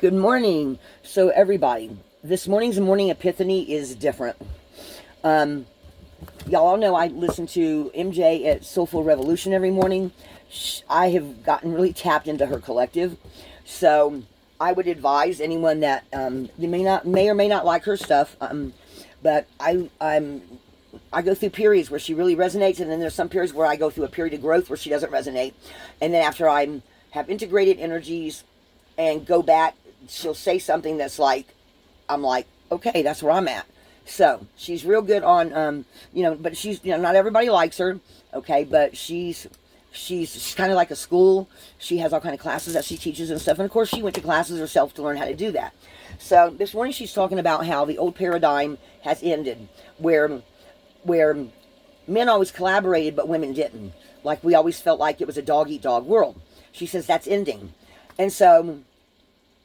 Good morning. So everybody, this morning's morning epiphany is different. Y'all all know I listen to MJ at Soulful Revolution every morning. I have gotten really tapped into her collective. So I would advise anyone that you may or may not like her stuff. But I go through periods where she really resonates, and then there's some periods where I go through a period of growth where she doesn't resonate. And then after I have integrated energies and go back, she'll say something that's like, I'm like, okay, that's where I'm at. So she's real good on, but she's, not everybody likes her, okay, but she's kind of like a school. She has all kind of classes that she teaches and stuff, and of course she went to classes herself to learn how to do that. So this morning she's talking about how the old paradigm has ended, where men always collaborated but women didn't. Like we always felt like it was a dog-eat-dog world. She says that's ending. And so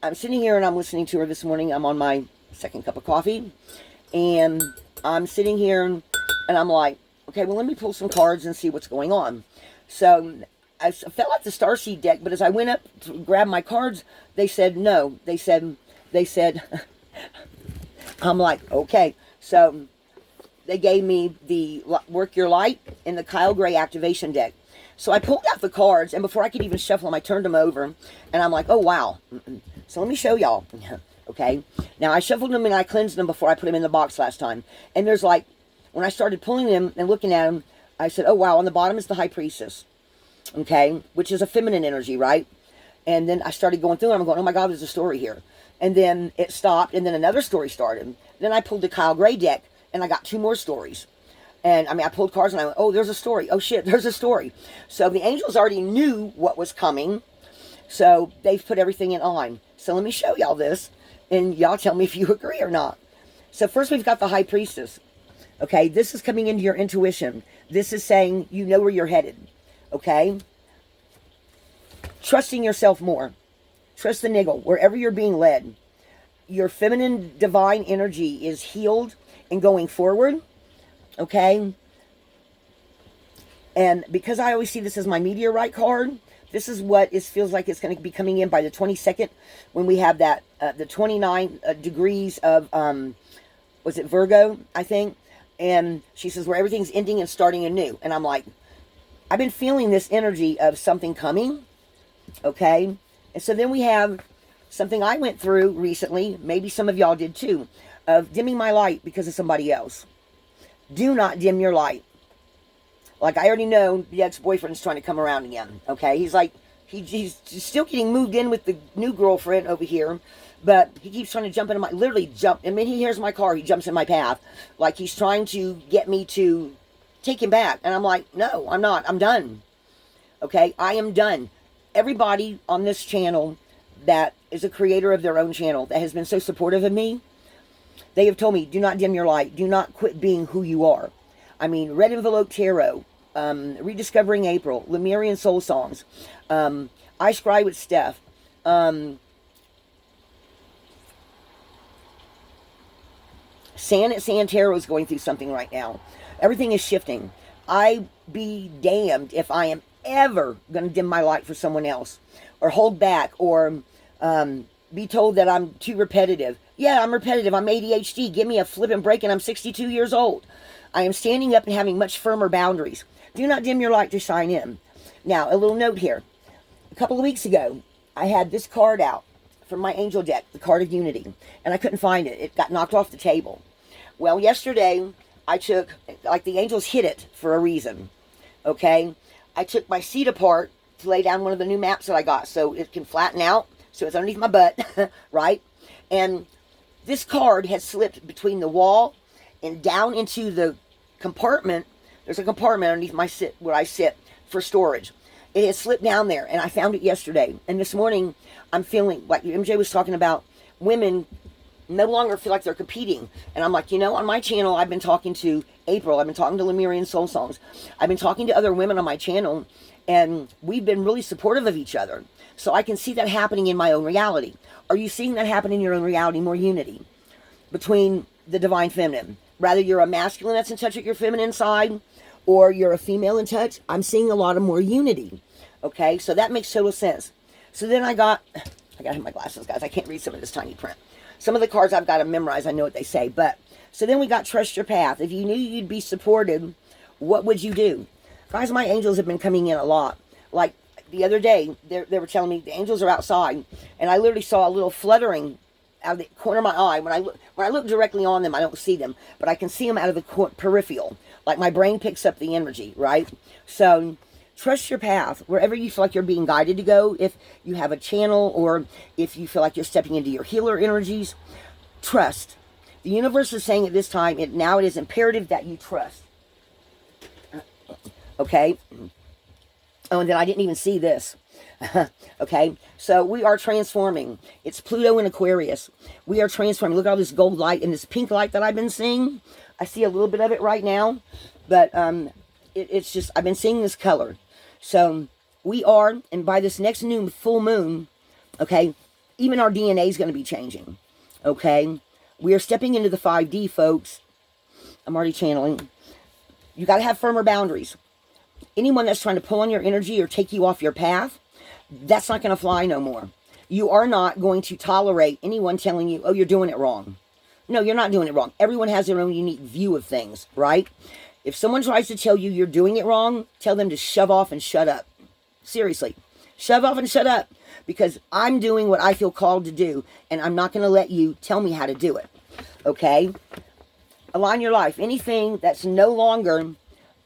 I'm sitting here and I'm listening to her this morning. I'm on my second cup of coffee. And I'm sitting here and I'm like, okay, well, let me pull some cards and see what's going on. So I felt like the Starseed deck, but as I went up to grab my cards, they said no. They said, I'm like, okay. So they gave me the Work Your Light and the Kyle Gray Activation deck. So I pulled out the cards, and before I could even shuffle them, I turned them over, and I'm like, oh, wow. So let me show y'all, okay? Now, I shuffled them and I cleansed them before I put them in the box last time. And there's like, when I started pulling them and looking at them, I said, oh, wow, on the bottom is the High Priestess, okay? Which is a feminine energy, right? And then I started going through it. I'm going, oh, my God, there's a story here. And then it stopped, and then another story started. Then I pulled the Kyle Gray deck, and I got two more stories. And, I pulled cards, and I went, oh, there's a story. Oh, shit, there's a story. So the angels already knew what was coming. So they've put everything in on. So let me show y'all this, and y'all tell me if you agree or not. So first we've got the High Priestess. Okay, this is coming into your intuition. This is saying you know where you're headed. Okay? Trusting yourself more. Trust the niggle. Wherever you're being led. Your feminine divine energy is healed and going forward. Okay? And because I always see this as my meteorite card, this is what it feels like it's going to be coming in by the 22nd, when we have that, the 29 degrees of, was it Virgo, I think? And she says, where everything's ending and starting anew. And I'm like, I've been feeling this energy of something coming, okay? And so then we have something I went through recently, maybe some of y'all did too, of dimming my light because of somebody else. Do not dim your light. Like, I already know the ex-boyfriend's trying to come around again, okay? He's like, he's still getting moved in with the new girlfriend over here, but he keeps trying to jump into literally jump. I mean, he hears my car, he jumps in my path. Like, he's trying to get me to take him back. And I'm like, no, I'm not. I'm done. Okay? I am done. Everybody on this channel that is a creator of their own channel that has been so supportive of me, they have told me, do not dim your light. Do not quit being who you are. I mean, Red Envelope Tarot, Rediscovering April, Lemurian Soul Songs, I Scry with Steph, San Tarot is going through something right now. Everything is shifting. I be damned if I am ever going to dim my light for someone else, or hold back, or be told that I'm too repetitive. Yeah, I'm repetitive. I'm ADHD. Give me a flipping break, and I'm 62 years old. I am standing up and having much firmer boundaries. Do not dim your light to shine in. Now, a little note here. A couple of weeks ago, I had this card out from my angel deck, the card of unity, and I couldn't find it. It got knocked off the table. Well, yesterday, I took, like, the angels hid it for a reason, okay? I took my seat apart to lay down one of the new maps that I got so it can flatten out, so it's underneath my butt, right? And this card has slipped between the wall and down into the compartment. There's a compartment underneath my where I sit for storage. It has slipped down there, and I found it yesterday. And this morning, I'm feeling, like MJ was talking about, women no longer feel like they're competing. And I'm like, on my channel, I've been talking to April. I've been talking to Lemurian Soul Songs. I've been talking to other women on my channel, and we've been really supportive of each other. So I can see that happening in my own reality. Are you seeing that happen in your own reality? More unity between the divine feminine. Rather you're a masculine that's in touch with your feminine side, or you're a female in touch. I'm seeing a lot of more unity. Okay, so that makes total sense. So then I got I gotta have my glasses, guys. I can't read some of this tiny print. Some of the cards I've got to memorize. I know what they say. But, so then we got trust your path. If you knew you'd be supported, what would you do? Guys, my angels have been coming in a lot. Like, the other day, they were telling me the angels are outside. And I literally saw a little fluttering out of the corner of my eye. When I look directly on them, I don't see them. But I can see them out of the peripheral. Like, my brain picks up the energy, right? So, trust your path. Wherever you feel like you're being guided to go, if you have a channel or if you feel like you're stepping into your healer energies, trust. The universe is saying at this time, now it is imperative that you trust. Okay? Oh, and then I didn't even see this. Okay? So we are transforming. It's Pluto in Aquarius. We are transforming. Look at all this gold light and this pink light that I've been seeing. I see a little bit of it right now. But it's just, I've been seeing this color. So we are, and by this next new full moon, okay, even our DNA is going to be changing. Okay? We are stepping into the 5D, folks. I'm already channeling. You got to have firmer boundaries. Anyone that's trying to pull on your energy or take you off your path, that's not going to fly no more. You are not going to tolerate anyone telling you, oh, you're doing it wrong. No, you're not doing it wrong. Everyone has their own unique view of things, right? If someone tries to tell you you're doing it wrong, tell them to shove off and shut up. Seriously. Shove off and shut up. Because I'm doing what I feel called to do, and I'm not going to let you tell me how to do it. Okay? Align your life. Anything that's no longer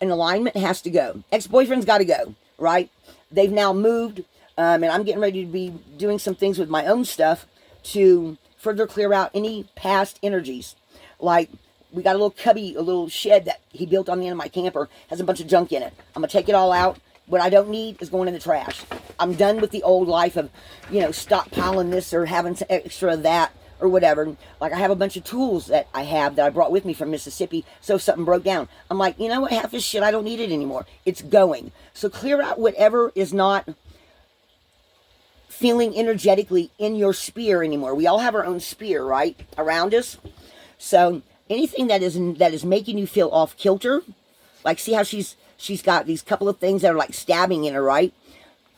in alignment has to go. Ex-boyfriend's got to go, right? They've now moved, and I'm getting ready to be doing some things with my own stuff to further clear out any past energies. Like, we got a little cubby, a little shed that he built on the end of my camper, has a bunch of junk in it. I'm going to take it all out. What I don't need is going in the trash. I'm done with the old life of, stockpiling this or having some extra of that or whatever. Like, I have a bunch of tools that I brought with me from Mississippi, so if something broke down, I'm like, you know what, half this shit, I don't need it anymore. It's going. So clear out whatever is not feeling energetically in your sphere anymore. We all have our own sphere, right, around us. So anything that is making you feel off kilter, like, see how she's got these couple of things that are like stabbing in her, right?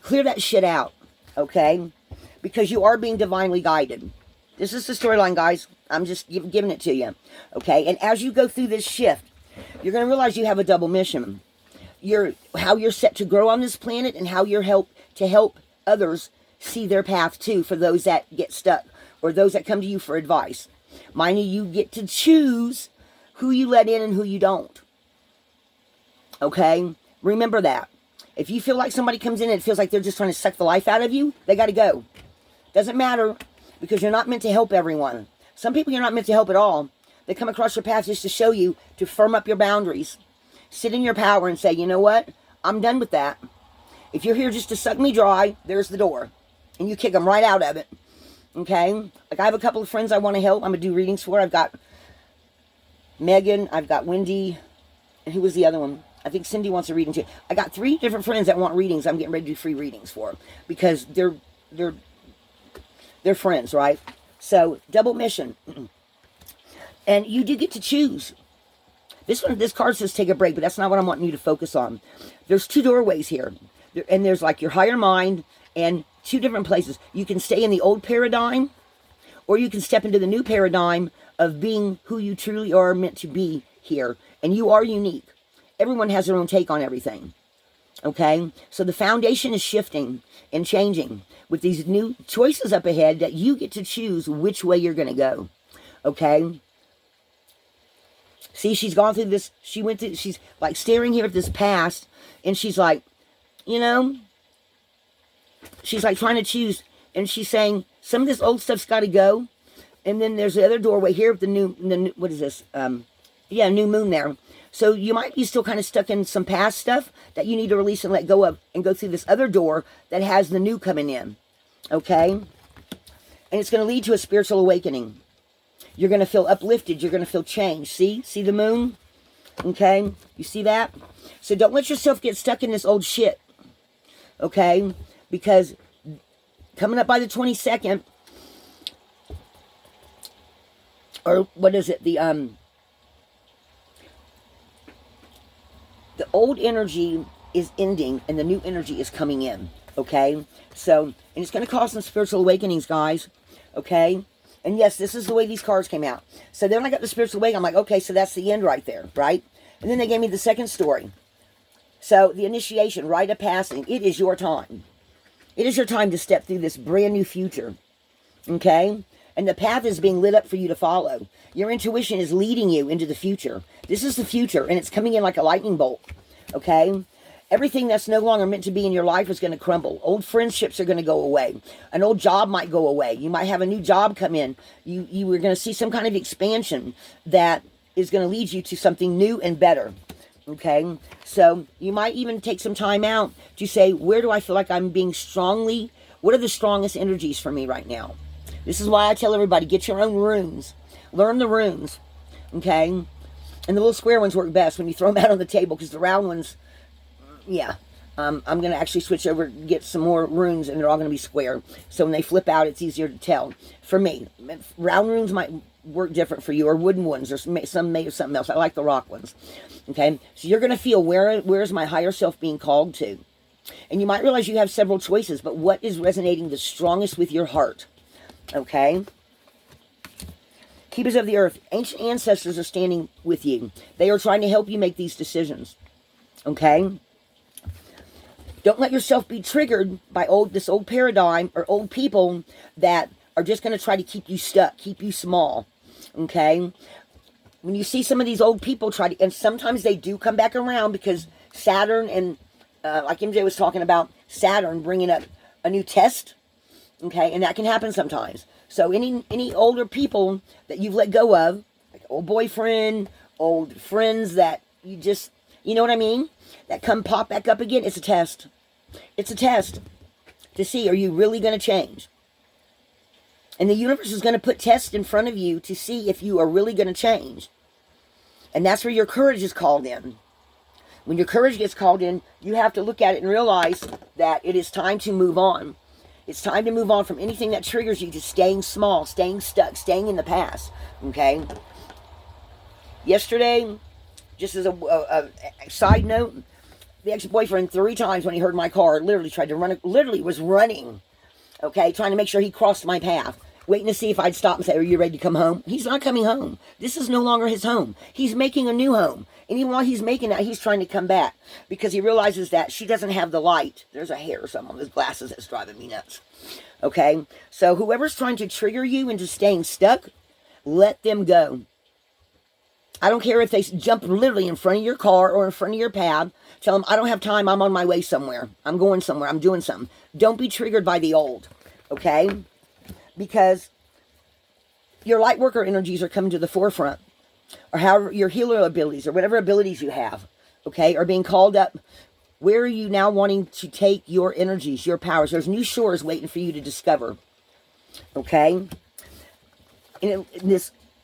Clear that shit out, okay? Because you are being divinely guided. This is the storyline, guys. I'm just giving it to you, okay? And as you go through this shift, you're going to realize you have a double mission. How you're set to grow on this planet and how you're help others see their path too, for those that get stuck or those that come to you for advice. Mind you get to choose who you let in and who you don't. Okay? Remember that. If you feel like somebody comes in and it feels like they're just trying to suck the life out of you, they got to go. Doesn't matter, because you're not meant to help everyone. Some people you're not meant to help at all. They come across your path just to show you, to firm up your boundaries. Sit in your power and say, you know what? I'm done with that. If you're here just to suck me dry, there's the door. And you kick them right out of it. Okay? Like, I have a couple of friends I want to help. I'm going to do readings for. I've got Megan. I've got Wendy. And who was the other one? I think Cindy wants a reading too. I got 3 different friends that want readings. I'm getting ready to do free readings for, because they're friends, right? So, double mission. And you do get to choose. This card says take a break, but that's not what I'm wanting you to focus on. There's 2 doorways here. And there's like your higher mind and 2 different places. You can stay in the old paradigm, or you can step into the new paradigm of being who you truly are meant to be here. And you are unique. Everyone has their own take on everything. Okay? So the foundation is shifting and changing with these new choices up ahead that you get to choose which way you're going to go. Okay? See, she's gone through this. She's like staring here at this past, and she's like, she's like trying to choose, and she's saying some of this old stuff's got to go. And then there's the other doorway here with the new, what is this? New moon there. So you might be still kind of stuck in some past stuff that you need to release and let go of, and go through this other door that has the new coming in. Okay? And it's going to lead to a spiritual awakening. You're going to feel uplifted. You're going to feel changed. See the moon? Okay? You see that? So don't let yourself get stuck in this old shit. Okay? Because coming up by the 22nd, or what is it? The old energy is ending and the new energy is coming in. Okay? So, and it's going to cause some spiritual awakenings, guys. Okay? And yes, this is the way these cards came out. So then I got the spiritual awakening. I'm like, okay, so that's the end right there, right? And then they gave me the second story. So the initiation, rite of passing, it is your time. It is your time to step through this brand new future. Okay? And the path is being lit up for you to follow. Your intuition is leading you into the future. This is the future, and it's coming in like a lightning bolt. Okay? Everything that's no longer meant to be in your life is going to crumble. Old friendships are going to go away. An old job might go away. You might have a new job come in. You are going to see some kind of expansion that is going to lead you to something new and better. Okay? So you might even take some time out to say, where do I feel like I'm being strongly? What are the strongest energies for me right now? This is why I tell everybody, get your own runes. Learn the runes. Okay? And the little square ones work best when you throw them out on the table, because the round ones, yeah. I'm going to actually switch over and get some more runes, and they're all going to be square. So when they flip out, it's easier to tell. For me, round runes might work different for you, or wooden ones, or some made of something else. I like the rock ones. Okay? So you're going to feel, where is my higher self being called to? And you might realize you have several choices, but what is resonating the strongest with your heart? Okay? Keepers of the earth, ancient ancestors are standing with you. They are trying to help you make these decisions. Okay? Don't let yourself be triggered by this old paradigm or old people that are just going to try to keep you stuck, keep you small. Okay? When you see some of these old people try to, and sometimes they do come back around, because Saturn and, like MJ was talking about, Saturn bringing up a new test. Okay? And that can happen sometimes. So any older people that you've let go of, like old boyfriend, old friends that you just, you know what I mean? That come pop back up again, it's a test. It's a test to see, are you really going to change? And the universe is going to put tests in front of you to see if you are really going to change. And that's where your courage is called in. When your courage gets called in, you have to look at it and realize that it is time to move on. It's time to move on from anything that triggers you to staying small, staying stuck, staying in the past. Okay? Yesterday, just as a side note, the ex-boyfriend 3 times when he heard my car literally tried to run, literally was running, okay, trying to make sure he crossed my path, waiting to see if I'd stop and say, are you ready to come home? He's not coming home. This is no longer his home. He's making a new home. And even while he's making that, he's trying to come back, because he realizes that she doesn't have the light. There's a hair or something on his glasses that's driving me nuts. Okay? So whoever's trying to trigger you into staying stuck, let them go. I don't care if they jump literally in front of your car or in front of your path. Tell them, I don't have time. I'm on my way somewhere. I'm going somewhere. I'm doing something. Don't be triggered by the old. Okay? Because your light worker energies are coming to the forefront. Or however, your healer abilities, or whatever abilities you have, okay, are being called up. Where are you now wanting to take your energies, your powers? There's new shores waiting for you to discover. Okay? And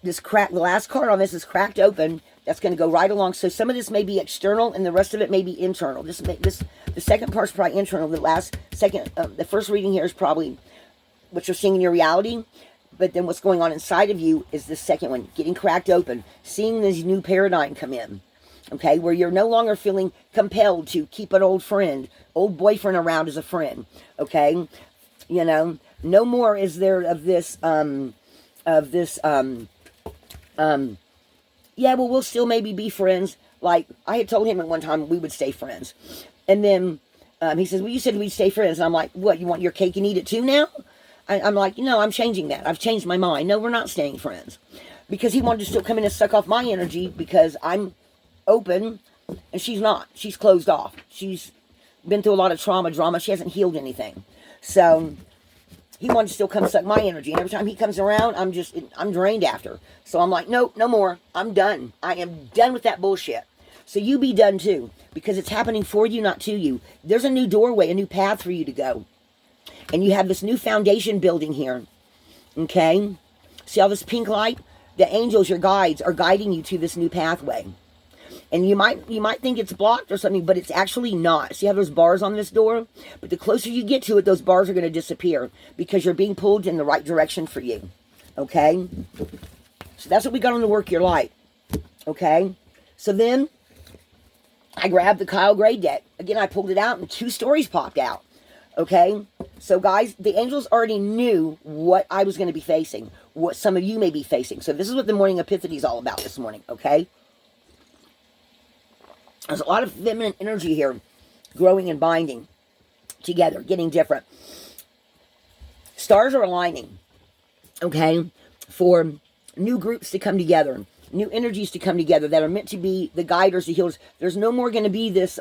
this crack, the last card on this is cracked open. That's going to go right along. So some of this may be external, and the rest of it may be internal. The second part's probably internal. The first reading here is probably what you're seeing in your reality. But then what's going on inside of you is the second one, getting cracked open, seeing this new paradigm come in. Okay, where you're no longer feeling compelled to keep an old friend, old boyfriend around as a friend. Okay, you know, no more is there of this, yeah, well, we'll still maybe be friends. Like, I had told him at one time we would stay friends. And then he says, well, you said we'd stay friends. And I'm like, what, you want your cake and eat it too now? I'm like, no, I'm changing that. I've changed my mind. No, we're not staying friends. Because he wanted to still come in and suck off my energy, because I'm open and she's not. She's closed off. She's been through a lot of drama. She hasn't healed anything. So he wanted to still come suck my energy. And every time he comes around, I'm drained after. So I'm like, nope, no more. I'm done. I am done with that bullshit. So you be done too, because it's happening for you, not to you. There's a new doorway, a new path for you to go. And you have this new foundation building here. Okay? See all this pink light? The angels, your guides, are guiding you to this new pathway. And you might think it's blocked or something, but it's actually not. See how there's bars on this door? But the closer you get to it, those bars are going to disappear, because you're being pulled in the right direction for you. Okay? So that's what we got on the work your light. Okay? So then I grabbed the Kyle Gray deck. Again, I pulled it out and 2 stories popped out. Okay? So guys, the angels already knew what I was going to be facing, what some of you may be facing. So this is what the morning epiphany is all about this morning, okay? There's a lot of feminine energy here, growing and binding together, getting different. Stars are aligning, okay, for new groups to come together, new energies to come together that are meant to be the guiders, the healers. There's no more going to be this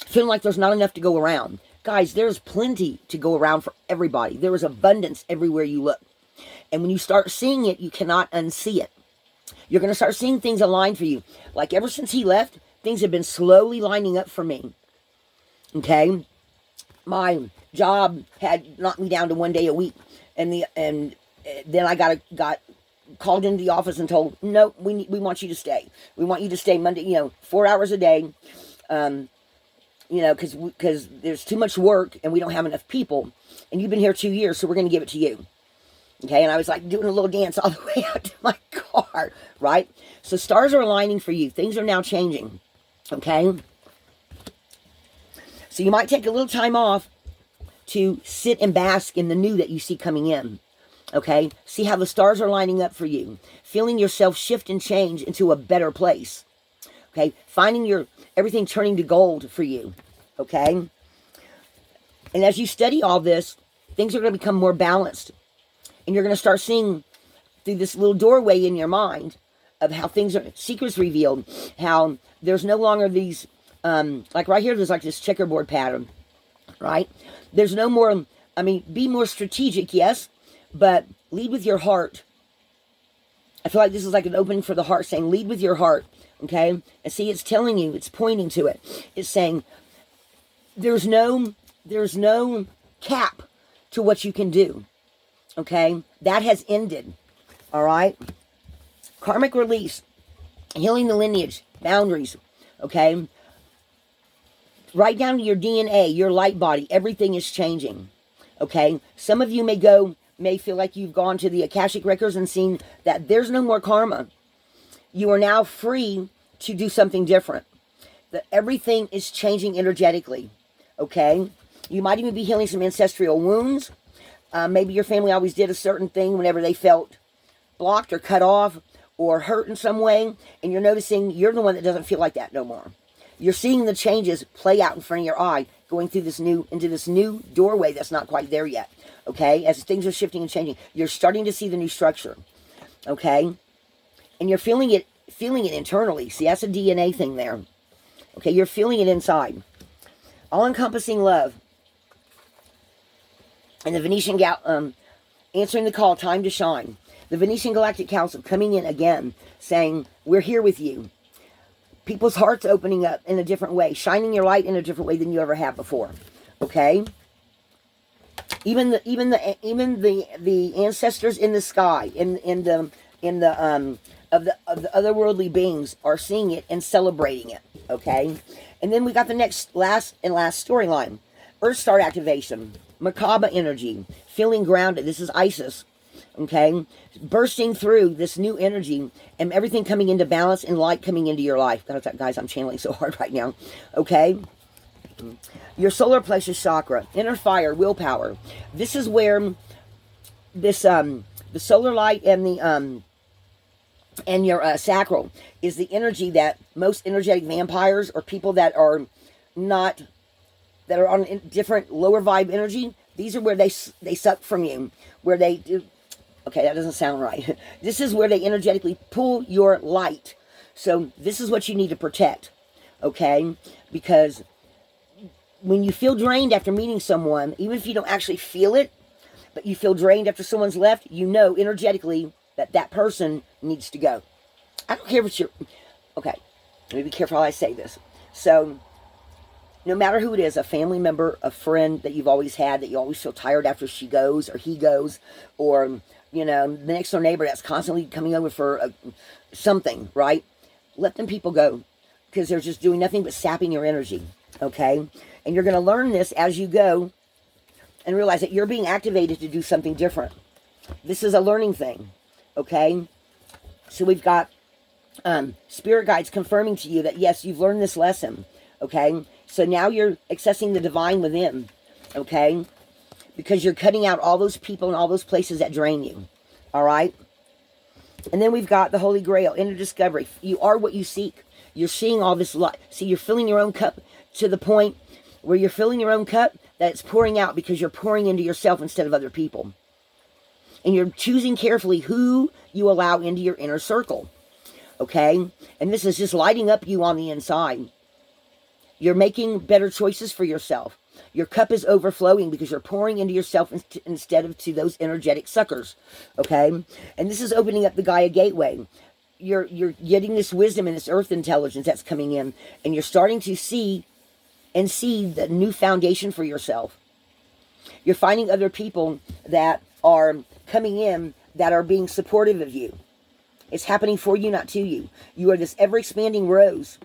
feeling like there's not enough to go around. Guys, there's plenty to go around for everybody. There is abundance everywhere you look. And when you start seeing it, you cannot unsee it. You're going to start seeing things align for you. Like ever since he left, things have been slowly lining up for me. Okay? My job had knocked me down to 1 day a week. And then I got called into the office and told, no, we want you to stay. We want you to stay Monday, 4 hours a day. Because there's too much work and we don't have enough people. And you've been here 2 years, so we're going to give it to you. Okay, and I was like doing a little dance all the way out to my car, right? So stars are aligning for you. Things are now changing, okay? So you might take a little time off to sit and bask in the new that you see coming in, okay? See how the stars are lining up for you. Feeling yourself shift and change into a better place, okay? Finding everything turning to gold for you, okay? And as you study all this, things are going to become more balanced. And you're going to start seeing through this little doorway in your mind of how things are, secrets revealed, how there's no longer these, like right here, there's like this checkerboard pattern, right? There's no more, be more strategic, yes, but lead with your heart. I feel like this is like an opening for the heart, saying lead with your heart, okay? And see, it's telling you, it's pointing to it. It's saying there's no cap to what you can do. Okay, that has ended. All right, karmic release, healing the lineage, boundaries. Okay, right down to your DNA, your light body, everything is changing. Okay, some of you may feel like you've gone to the Akashic records and seen that there's no more karma. You are now free to do something different. That everything is changing energetically. Okay, you might even be healing some ancestral wounds. Maybe your family always did a certain thing whenever they felt blocked or cut off or hurt in some way. And you're noticing you're the one that doesn't feel like that no more. You're seeing the changes play out in front of your eye, going through into this new doorway that's not quite there yet. Okay, as things are shifting and changing, you're starting to see the new structure. Okay, and you're feeling it internally. See, that's a DNA thing there. Okay, you're feeling it inside. All-encompassing love. And the Venetian, answering the call, time to shine. The Venetian Galactic Council coming in again, saying, we're here with you. People's hearts opening up in a different way, shining your light in a different way than you ever have before. Okay? Even the ancestors in the sky, of the otherworldly beings are seeing it and celebrating it. Okay? And then we got the last storyline. Earth Star activation. Macabre energy, feeling grounded. This is Isis, okay? Bursting through this new energy and everything coming into balance and light coming into your life. Guys, I'm channeling so hard right now, okay? Your solar plexus chakra, inner fire, willpower. This is where this, the solar light and your sacral is the energy that most energetic vampires or people that are on different lower vibe energy, these are where they suck from you, where they do, okay, that doesn't sound right. This is where they energetically pull your light. So this is what you need to protect, okay? Because when you feel drained after meeting someone, even if you don't actually feel it, but you feel drained after someone's left, you know energetically that person needs to go. I don't care if it's okay, let me be careful how I say this. So, no matter who it is, a family member, a friend that you've always had, that you always feel tired after she goes or he goes, or, the next door neighbor that's constantly coming over for something, right? Let them people go, because they're just doing nothing but sapping your energy, okay? And you're going to learn this as you go and realize that you're being activated to do something different. This is a learning thing, okay? So we've got spirit guides confirming to you that, yes, you've learned this lesson, okay? So now you're accessing the divine within, okay? Because you're cutting out all those people and all those places that drain you, all right? And then we've got the Holy Grail, inner discovery. You are what you seek. You're seeing all this light. See, you're filling your own cup to the point where you're filling your own cup that it's pouring out because you're pouring into yourself instead of other people. And you're choosing carefully who you allow into your inner circle, okay? And this is just lighting up you on the inside. You're making better choices for yourself. Your cup is overflowing because you're pouring into yourself instead of to those energetic suckers, okay? And this is opening up the Gaia gateway. You're getting this wisdom and this earth intelligence that's coming in, and you're starting to see the new foundation for yourself. You're finding other people that are coming in that are being supportive of you. It's happening for you, not to you. You are this ever-expanding rose,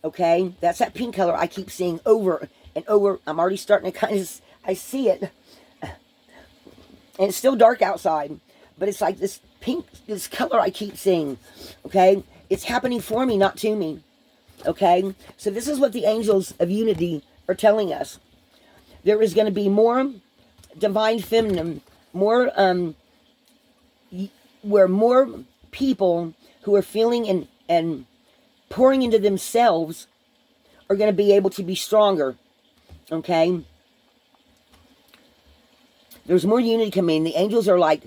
okay? That's that pink color I keep seeing over and over. I'm already starting to kind of, I see it. And it's still dark outside, but it's like this pink, this color I keep seeing, okay? It's happening for me, not to me, okay? So this is what the angels of unity are telling us. There is going to be more divine feminine, more, where more people who are feeling and pouring into themselves are going to be able to be stronger, okay? There's more unity coming. The angels are like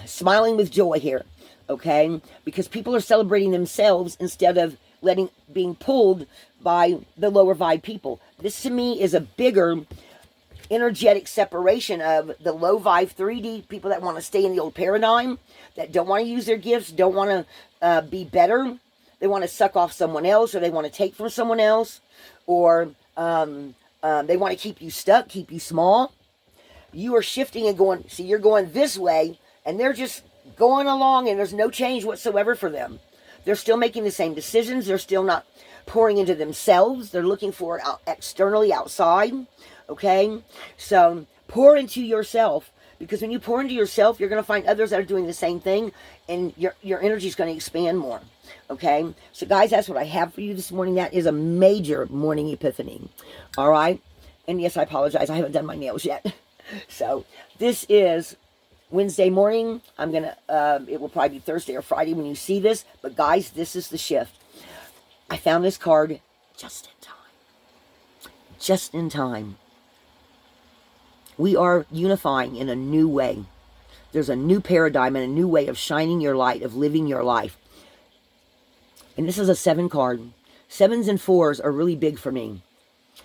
smiling with joy here, okay? Because people are celebrating themselves instead of being pulled by the lower vibe people. This to me is a bigger energetic separation of the low vibe 3D people that want to stay in the old paradigm, that don't want to use their gifts, don't want to be better. They want to suck off someone else, or they want to take from someone else, or they want to keep you stuck, keep you small. You are shifting and going, see, you're going this way, and they're just going along, and there's no change whatsoever for them. They're still making the same decisions. They're still not pouring into themselves. They're looking for it externally, outside, okay? So pour into yourself, because when you pour into yourself, you're going to find others that are doing the same thing, and your energy is going to expand more, okay? So guys, that's what I have for you this morning. That is a major morning epiphany, all right? And yes, I apologize. I haven't done my nails yet. So this is Wednesday morning. I'm going to, it will probably be Thursday or Friday when you see this. But guys, this is the shift. I found this card just in time. Just in time. We are unifying in a new way. There's a new paradigm and a new way of shining your light, of living your life. And this is a 7 card. 7s and 4s are really big for me.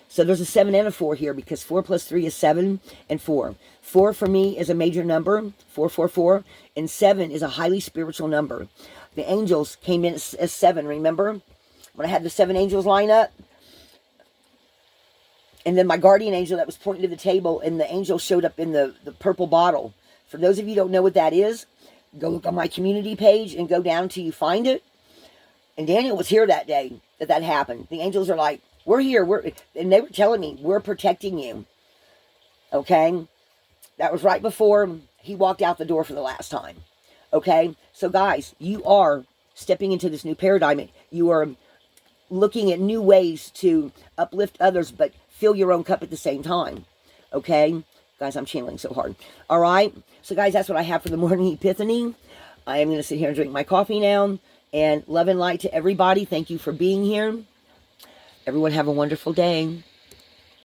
So there's a 7 and a 4 here, because 4 plus 3 is 7 and 4. 4 for me is a major number, 444, and 7 is a highly spiritual number. The angels came in as 7, remember? When I had the 7 angels line up. And then my guardian angel that was pointing to the table, and the angel showed up in the purple bottle. For those of you who don't know what that is, go look on my community page and go down until you find it. And Daniel was here that day that happened. The angels are like, we're here, and they were telling me, we're protecting you, okay? That was right before he walked out the door for the last time, okay? So guys, you are stepping into this new paradigm. You are looking at new ways to uplift others, but fill your own cup at the same time, okay? Guys, I'm channeling so hard. All right? So guys, that's what I have for the morning epiphany. I am going to sit here and drink my coffee now, and love and light to everybody. Thank you for being here. Everyone have a wonderful day.